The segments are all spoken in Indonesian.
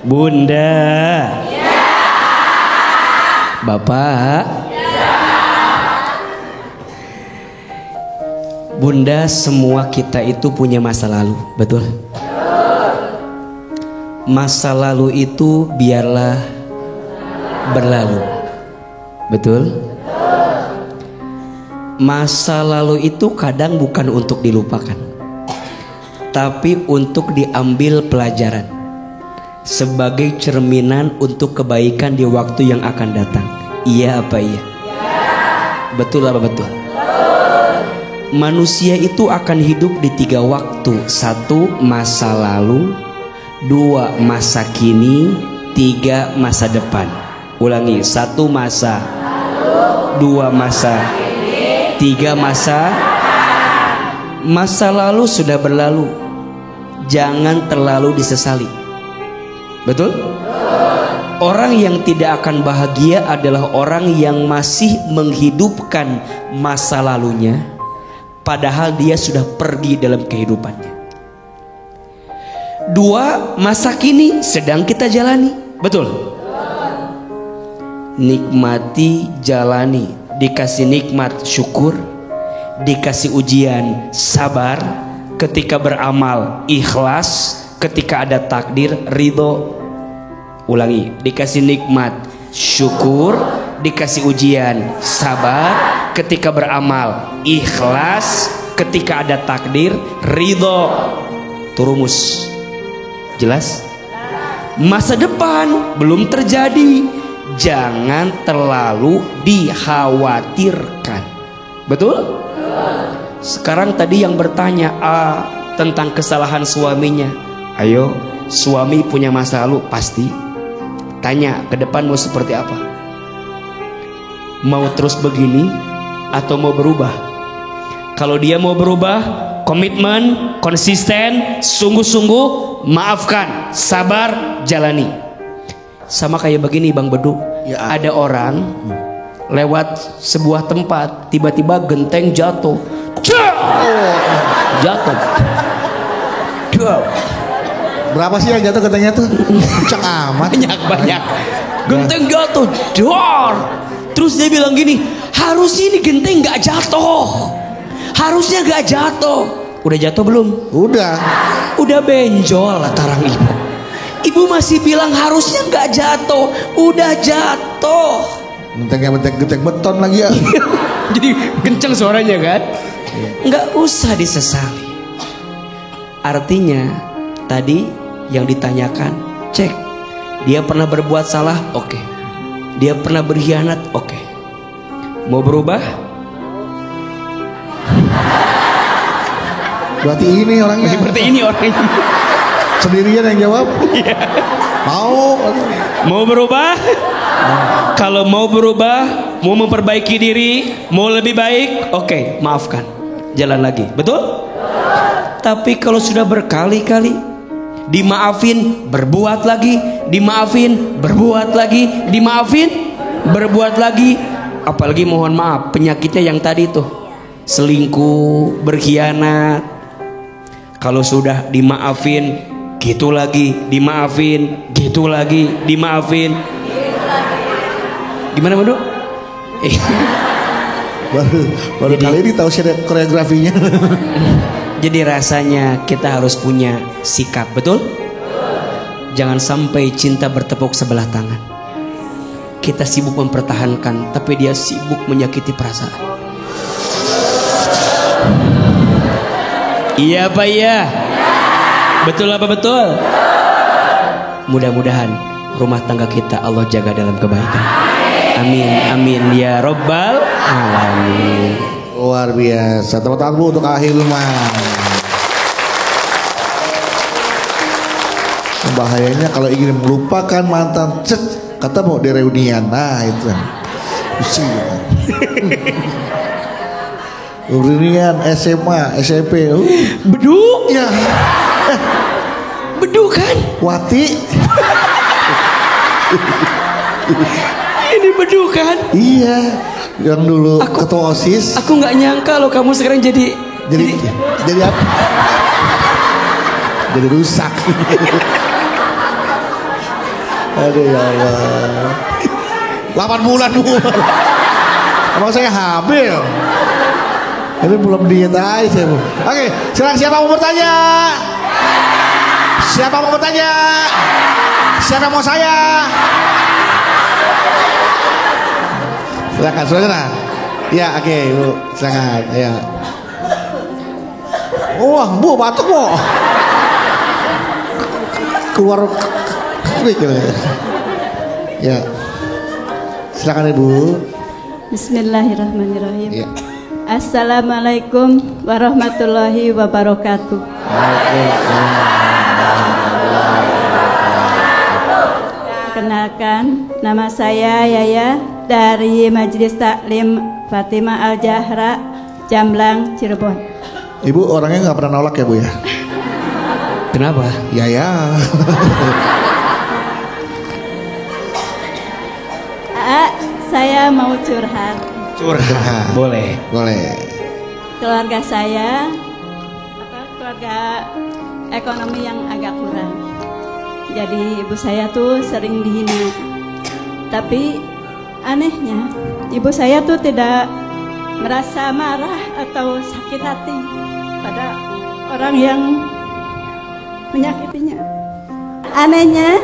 Bunda. Ya. Bapak. Ya. Bunda, semua kita itu punya masa lalu, betul? Masa lalu itu biarlah berlalu, betul? Masa lalu itu kadang bukan untuk dilupakan, tapi untuk diambil pelajaran sebagai cerminan untuk kebaikan di waktu yang akan datang. Iya apa iya? Betul apa betul? Manusia itu akan hidup di 3 waktu. 1 masa lalu, 2 masa kini, 3 masa depan. Ulangi, 1 masa lalu, 2 masa kini, 3 masa. Masa lalu sudah berlalu, jangan terlalu disesali. Betul? Orang yang tidak akan bahagia adalah orang yang masih menghidupkan masa lalunya, padahal dia sudah pergi dalam kehidupannya. 2 masa kini sedang kita jalani. Betul? Nikmati, jalani. Dikasih nikmat, syukur. Dikasih ujian, sabar. Ketika beramal, ikhlas. Ketika ada takdir, ridho. Ulangi, dikasih nikmat, syukur. Dikasih ujian, sabar. Ketika beramal, ikhlas. Ketika ada takdir, ridho. Turumus. Jelas? Masa depan belum terjadi, jangan terlalu dikhawatirkan. Betul? Sekarang tadi yang bertanya tentang kesalahan suaminya. Ayo, suami punya masa lalu pasti. Tanya, ke depan mau seperti apa? Mau terus begini atau mau berubah? Kalau dia mau berubah, komitmen, konsisten, sungguh-sungguh, maafkan, sabar, jalani. Sama kayak begini Bang Bedu, ya, ada orang lewat sebuah tempat, tiba-tiba genteng jatuh. Jatuh. Berapa sih yang jatuh gentengnya tuh? Kencang amat. Banyak. Genteng jatuh. Dor. Terus dia bilang gini, harusnya ini genteng gak jatuh. Harusnya gak jatuh. Udah jatuh belum? Udah benjol tarang ibu. Ibu masih bilang harusnya gak jatuh. Udah jatuh. Gentengnya genteng beton lagi ya. Jadi kenceng suaranya kan. Nggak usah disesali. Artinya tadi yang ditanyakan, cek. Dia pernah berbuat salah, oke. Dia pernah berkhianat, oke. Mau berubah? Berarti ini orangnya. Sendirian yang jawab. Mau berubah? Kalau mau berubah, mau memperbaiki diri, mau lebih baik, oke, maafkan, jalan lagi. Betul? Tapi kalau sudah berkali-kali dimaafin, berbuat lagi, dimaafin, berbuat lagi, dimaafin, berbuat lagi, apalagi mohon maaf penyakitnya yang tadi tuh, selingkuh, berkhianat. Kalau sudah dimaafin, gitu lagi, dimaafin, gitu lagi, dimaafin. Gimana Bang? baru kali ini tahu koreografinya. Jadi rasanya kita harus punya sikap, betul? Jangan sampai cinta bertepuk sebelah tangan. Kita sibuk mempertahankan, tapi dia sibuk menyakiti perasaan. Iya apa iya? Betul apa betul? Mudah-mudahan rumah tangga kita Allah jaga dalam kebaikan. Amin, amin ya robbal alamin. Luar biasa. Tepuk tangan untuk Ahilman. Bahayanya kalau ingin melupakan mantan, kata mau direunian. Nah itu pusing. Reunian SMA, SMP. Beduk ya. Beduk kan? Wati. Ini beduk kan? Iya. Yang dulu ketua OSIS. Aku nggak nyangka loh kamu sekarang jadi apa? Jadi rusak. Aduh ya Allah. 8 bulan Bu. Emang saya hamil. Ini belum diet aja saya Bu. Oke, silakan siapa mau bertanya? Siapa mau bertanya? Siapa mau saya? Silakan. Ya, oke, Bu. Silakan. Ya. Wah, Bu, batuk, Bu. Keluar ya. Silakan Ibu. Bismillahirrahmanirrahim. Ya. Assalamualaikum warahmatullahi wabarakatuh. Kenalkan, nama saya Yaya dari Majelis Taklim Fatimah Al-Jahra, Jamblang, Cirebon. Ibu orangnya nggak pernah nolak ya Bu ya? Kenapa? Ya. Saya mau curhat. Curhat. Boleh. Keluarga saya, keluarga ekonomi yang agak kurang. Jadi ibu saya tuh sering dihina. Tapi anehnya, ibu saya tuh tidak merasa marah atau sakit hati pada orang yang menyakitinya. Anehnya,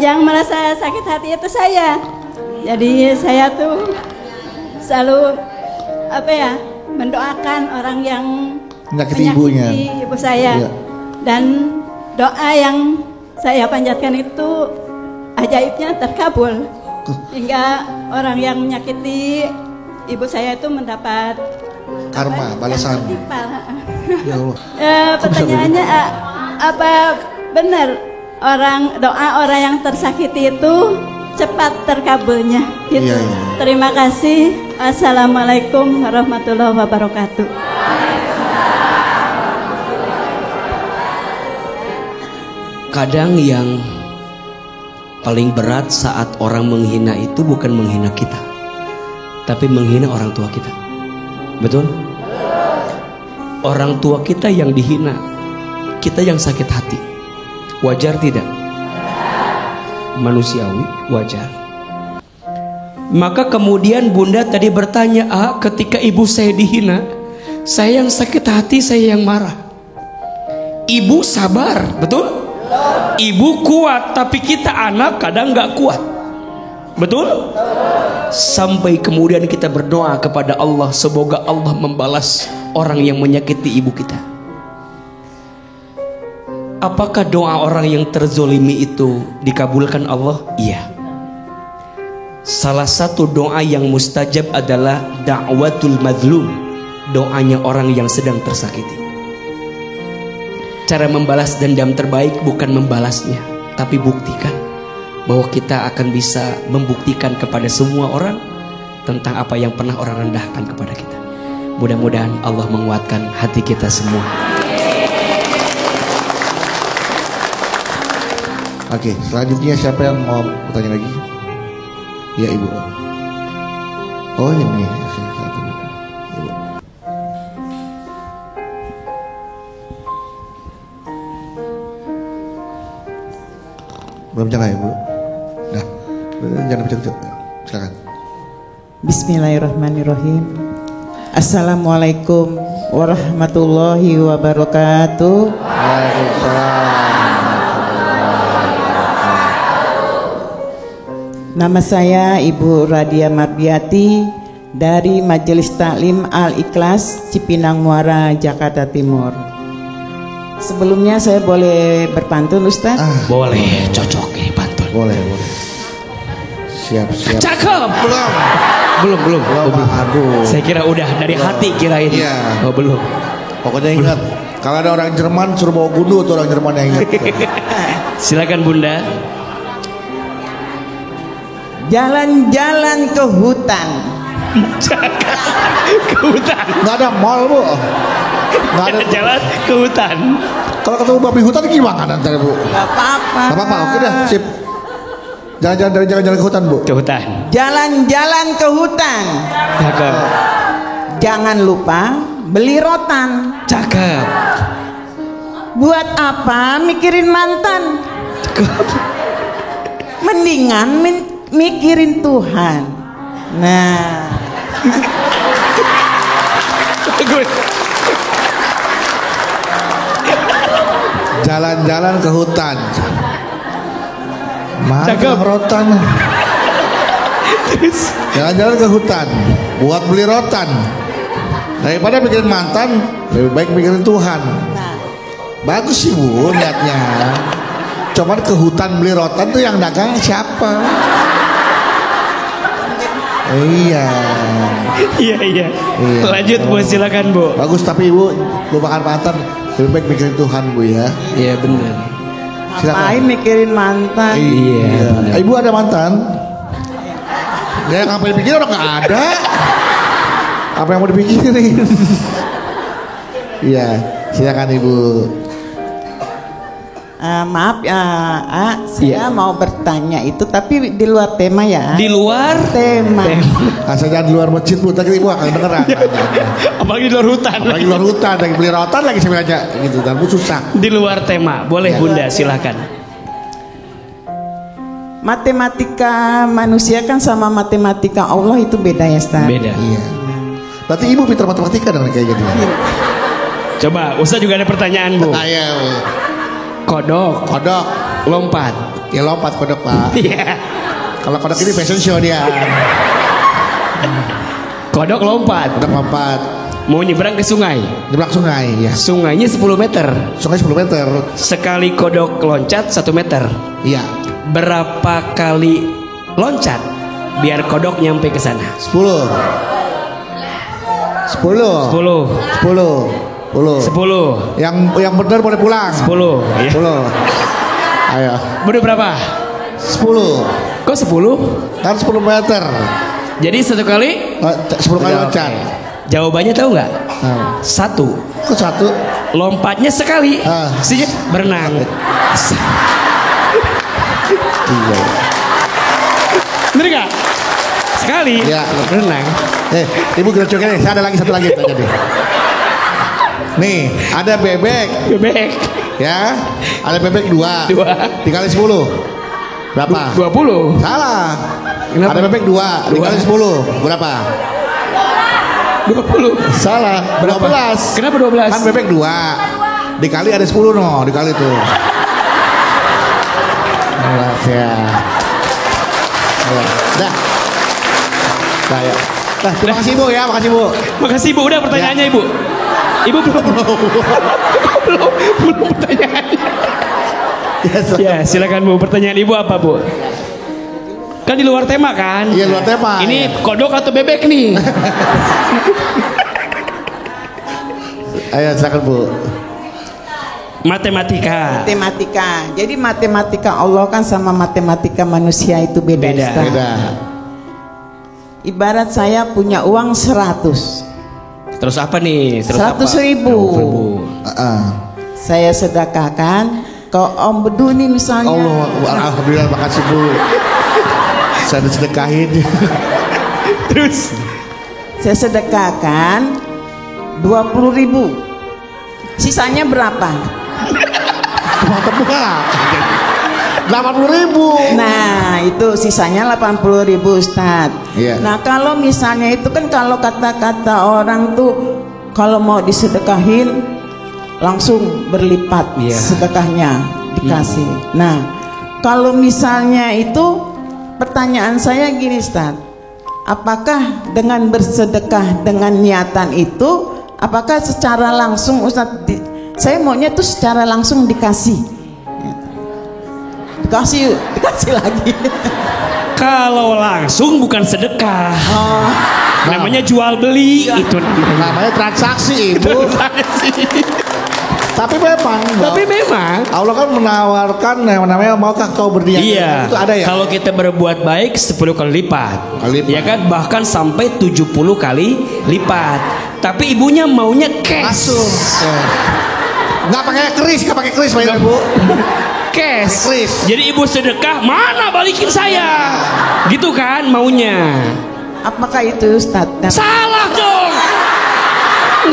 yang merasa sakit hati itu saya. Jadi saya tuh selalu mendoakan orang yang menyakiti ibunya, ibu saya. Iya. Dan doa yang saya panjatkan itu ajaibnya terkabul. Hingga orang yang menyakiti ibu saya itu mendapat karma, balasan. Ya Allah. Pertanyaannya apa benar doa orang yang tersakiti itu cepat terkabulnya gitu. Iya. Terima kasih. Assalamualaikum warahmatullahi wabarakatuh. Kadang yang paling berat saat orang menghina itu bukan menghina kita, tapi menghina orang tua kita. Betul? Orang tua kita yang dihina, kita yang sakit hati. Wajar tidak? Manusiawi, wajar. Maka kemudian Bunda tadi bertanya, ketika ibu saya dihina, saya yang sakit hati, saya yang marah. Ibu sabar, betul? Ibu kuat, tapi kita anak kadang gak kuat. Betul? Sampai kemudian kita berdoa kepada Allah, semoga Allah membalas orang yang menyakiti ibu kita. Apakah doa orang yang terzolimi itu dikabulkan Allah? Iya. Salah satu doa yang mustajab adalah da'watul madlum, doanya orang yang sedang tersakiti. Cara membalas dendam terbaik bukan membalasnya, tapi buktikan bahwa kita akan bisa membuktikan kepada semua orang tentang apa yang pernah orang rendahkan kepada kita. Mudah-mudahan Allah menguatkan hati kita semua. Oke, selanjutnya siapa yang mau bertanya lagi? Ya Ibu. Oh ini. Ibu. Belum nyala ya Bu? Nah, jangan pencet. Silakan. Bismillahirrahmanirrahim. Assalamualaikum warahmatullahi wabarakatuh. Waalaikumsalam. Nama saya Ibu Radia Mardiati dari Majelis Taklim Al-Ikhlas, Cipinang Muara, Jakarta Timur. Sebelumnya saya boleh berpantun, Ustaz? Boleh, cocok ini pantun. Boleh. Siap. Cakep. Belum. Aduh. Saya kira udah dari hati kirain. Iya. Oh, belum. Pokoknya ingat, kalau ada orang Jerman suruh bawa gundu tuh orang Jerman yang ingat. Silakan Bunda. Jalan-jalan ke hutan. Ke hutan. Nggak ada mall Bu. Nggak ada jalan ke hutan. Kalau ketemu babi hutan gimana nanti Bu? Gak apa-apa. Gak apa-apa, oke dah, sip. Jalan-jalan ke hutan Bu. Ke hutan. Jalan-jalan ke hutan. Cakep. Jangan lupa beli rotan. Cakep. Buat apa mikirin mantan? Cakep. mendingan mikirin Tuhan. Nah, jalan-jalan ke hutan. Mana rotan? Jalan-jalan ke hutan buat beli rotan. Daripada mikirin mantan, lebih baik mikirin Tuhan. Bagus sih Bu niatnya. Cuman ke hutan beli rotan tuh yang dagang siapa? Iya. Iya. Lanjut Bu, silakan Bu. Bagus, tapi Ibu lupakan mantan, lebih baik mikirin Tuhan Bu ya. Iya benar. ngapain mikirin mantan? Iya. Ibu ada mantan? Ya ngapain pikirin, orang nggak ada. Apa yang mau dipikirin? Iya, silakan Ibu. Maaf ya, saya mau bertanya itu, tapi di luar tema ya. Di luar tema. Asalnya di luar masjid Bu, tadi Ibu akan dengeran. Apalagi di luar hutan. Lagi luar hutan, lagi beli rotan lagi saya aja gitu, dan Bu susah. Di luar tema, boleh Bunda silakan. Matematika manusia kan sama matematika Allah itu beda ya, Ustaz? Beda. Iya. Berarti Ibu pintar matematika dengan kayak gitu. Coba, Ustaz juga ada pertanyaan Bu. Iya. Kodok lompat. Ya lompat kodok Pak. Iya. Kalau kodok ini fashion show dia. Kodok lompat. Kodok lompat. Mau nyebrang ke sungai. Nyebrang sungai ya. Sungainya 10 meter. Sungai 10 meter. Sekali kodok loncat 1 meter. Iya. Berapa kali loncat biar kodok nyampe ke sana? 10. Yang benar boleh pulang. 10. 10. Ayo. Bener berapa? 10. Kok 10? Kan 10 meter. Jadi 1 kali? 10 kali loncat. Jawabannya tahu nggak? 1. Kok 1? Lompatnya sekali. Sini berenang. Iya. Bener nggak? Sekali. Ya. Berenang. Ibu gerojokin nih. Saya ada lagi satu lagi tadi. Nih, ada bebek. Ya, ada bebek 2. Dikali 10. Berapa? 20. Salah. Kenapa? Ada bebek 2 dikali 10. Berapa? 20. Salah. Berapa? 12. Kenapa 12? Kan bebek 2 dikali ada 10 no, dikali tuh. 12 ya. Dah. Ya. Terima kasih Bu ya, makasih Bu. Makasih Bu, udah pertanyaannya Ibu. Ibu belum pertanyaannya. Ya, silakan Bu, pertanyaan Ibu apa Bu? Kan di luar tema kan? Iya, luar tema. Ini kodok atau bebek nih? Ayo silakan Bu. Matematika. Jadi matematika Allah kan sama matematika manusia itu beda. Ustaz. Beda. Ibarat saya punya uang 100. Terus apa nih? 100.000. Saya sedekahkan ke Om Bedu nih misalnya. Alhamdulillah, makasih Bu. Saya sedekahin. Terus saya sedekahkan 20.000. Sisanya berapa? Tebak-tebak. 80.000. Nah, itu sisanya 80.000 Ustaz. Iya. Nah, kalau misalnya itu kan kalau kata-kata orang tuh kalau mau disedekahin langsung berlipat sedekahnya dikasih. Nah, kalau misalnya itu pertanyaan saya gini Ustaz. Apakah dengan bersedekah dengan niatan itu apakah secara langsung Ustaz saya maunya tuh secara langsung dikasih lagi. kalau langsung bukan sedekah. Namanya jual beli itu Namanya transaksi Ibu. Tapi memang Allah kan menawarkan yang namanya maukah kau berniat. Iya. Itu ada ya. Kalau kita berbuat baik 10 kali lipat. Ya kan, bahkan sampai 70 kali lipat. Tapi ibunya maunya cash. Langsung. Nggak pakai kris Pak Ibu. Cash. Jadi ibu sedekah, mana balikin saya? Gitu kan maunya. Apakah itu Ustaz? Salah dong.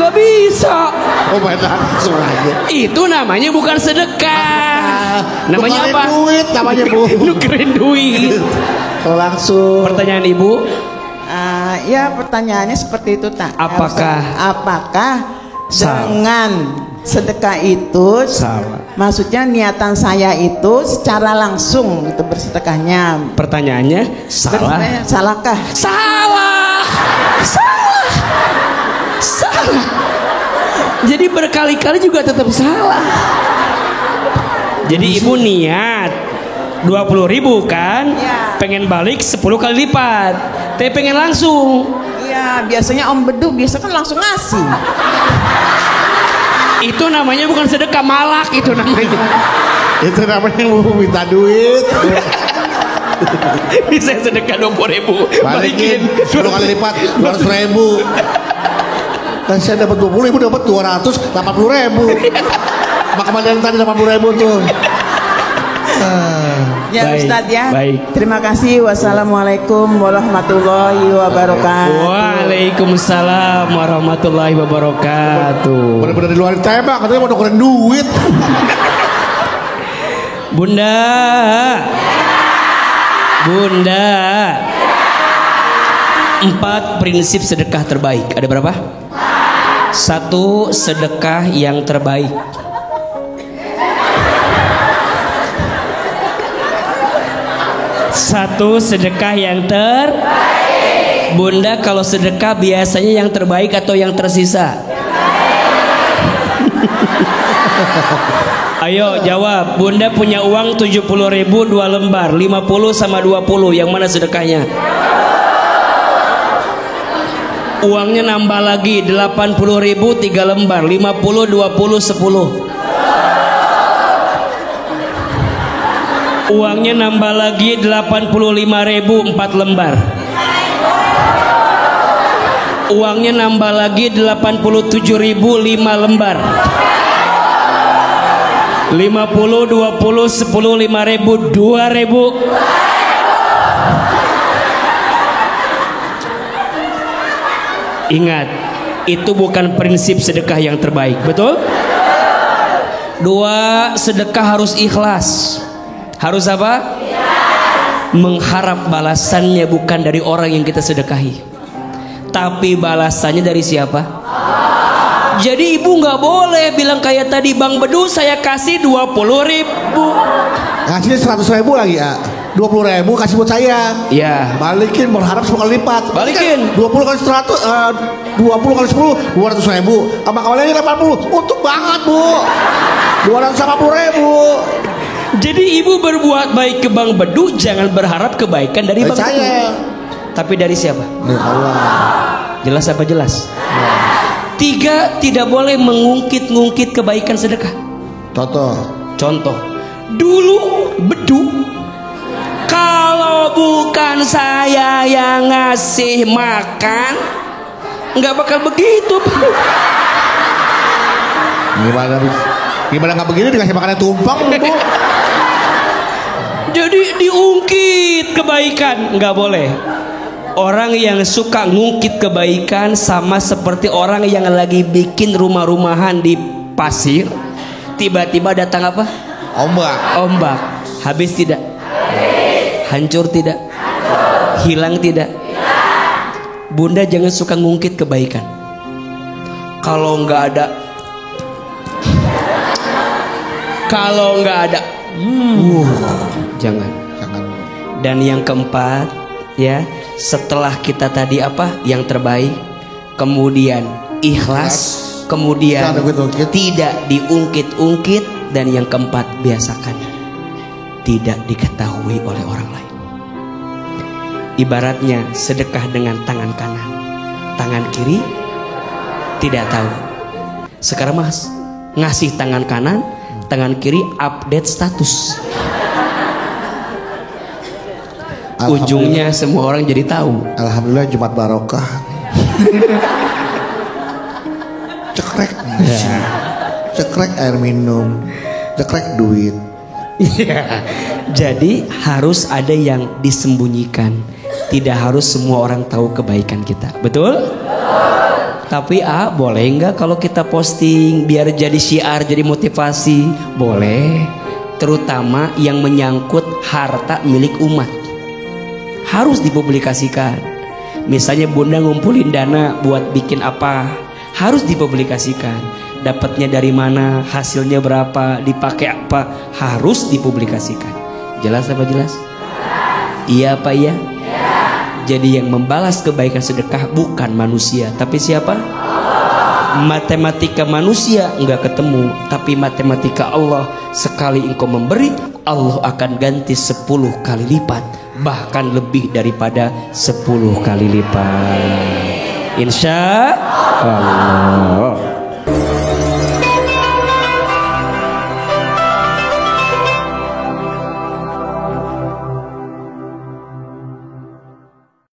Nggak bisa. Oh, langsung aja. Itu namanya bukan sedekah. Namanya Nukerin apa? duit namanya Bu. Nukerin duit. Langsung. Pertanyaan Ibu, Ya pertanyaannya seperti itu tak. Apakah salah? Dengan sedekah itu Salah. maksudnya niatan saya itu secara langsung itu bersedekahnya. Pertanyaannya salah. Salahkah? Salah. Jadi berkali-kali juga tetap salah. Jadi Ibu niat 20.000 kan? Ya. Pengen balik 10 kali lipat. Tapi pengen langsung. Iya, biasanya Om Bedu biasa kan langsung ngasih. Itu namanya bukan sedekah, malak itu namanya. Itu namanya Bu minta duit. Bisa sedekah 20.000, Balikin 10 kali lipat 200.000. Kan saya dapat 20.000, dapat 280.000. Maka kemarin tadi 80.000 tuh. Ya Baik, Ustadz ya. baik. Terima kasih. Wassalamualaikum warahmatullahi wabarakatuh. Waalaikumsalam warahmatullahi wabarakatuh. Bener-bener di luar tembak, katanya mau nukerin duit. Bunda, Bunda, 4 prinsip sedekah terbaik. Ada berapa? 1, sedekah yang terbaik. 1, sedekah yang terbaik. Bunda, kalau sedekah biasanya yang terbaik atau yang tersisa? Ayo jawab. Bunda punya uang 70.000 2 lembar, 50 sama 20, yang mana sedekahnya? Uangnya nambah lagi 80.000 3 lembar, 50 20 10. Uangnya nambah lagi 85.000 4 lembar. Uangnya nambah lagi 87.000 5 lembar. 50 20 10 5.000 2.000. Ingat, itu bukan prinsip sedekah yang terbaik, betul? 2, sedekah harus ikhlas. Harus apa? Mengharap balasannya bukan dari orang yang kita sedekahi, tapi balasannya dari siapa? Jadi ibu nggak boleh bilang kayak tadi, Bang Bedu saya kasih 20.000. Kasih 100.000 lagi ya. 20.000 kasih buat saya. Ya. Balikin berharap 10 kali lipat. Balikin. 20 kali 100, 20 kali 10, 200.000. Sama kawannya 80. Untuk banget Bu. 280.000. Jadi ibu berbuat baik ke Bang Bedu, jangan berharap kebaikan dari Bang Bedu, tapi dari siapa? Dari Allah. Jelas apa jelas? 3, tidak boleh mengungkit-ungkit kebaikan sedekah. Contoh, dulu Bedu, kalau bukan saya yang ngasih makan, nggak bakal begitu. Gimana nggak begini dikasih makannya tumpang Bu? Jadi diungkit kebaikan, nggak boleh. Orang yang suka ngungkit kebaikan sama seperti orang yang lagi bikin rumah-rumahan di pasir, tiba-tiba datang apa? Ombak. Habis tidak? Hancur tidak? Hilang tidak? Bunda jangan suka ngungkit kebaikan. Kalau nggak ada, jangan. Dan yang keempat, ya, setelah kita tadi apa? Yang terbaik, kemudian ikhlas, kemudian tidak diungkit-ungkit, dan yang keempat, biasakan tidak diketahui oleh orang lain. Ibaratnya sedekah dengan tangan kanan, tangan kiri tidak tahu. Sekarang Mas ngasih tangan kanan, tangan kiri update status. Ujungnya semua orang jadi tahu. Alhamdulillah Jumat barokah. Cekrek nasi, cekrek air minum, cekrek duit. Ya, jadi harus ada yang disembunyikan. Tidak harus semua orang tahu kebaikan kita. Betul? Tapi boleh nggak kalau kita posting biar jadi syiar, jadi motivasi? Boleh. terutama yang menyangkut harta milik umat, harus dipublikasikan. Misalnya bunda ngumpulin dana buat bikin apa, harus dipublikasikan. Dapatnya dari mana, hasilnya berapa, dipakai apa, harus dipublikasikan. Jelas apa jelas? Iya apa iya? Jadi yang membalas kebaikan sedekah bukan manusia, tapi siapa? Matematika manusia enggak ketemu, tapi matematika Allah, sekali engkau memberi, Allah akan ganti 10 kali lipat, bahkan lebih daripada 10 kali lipat, insya Allah.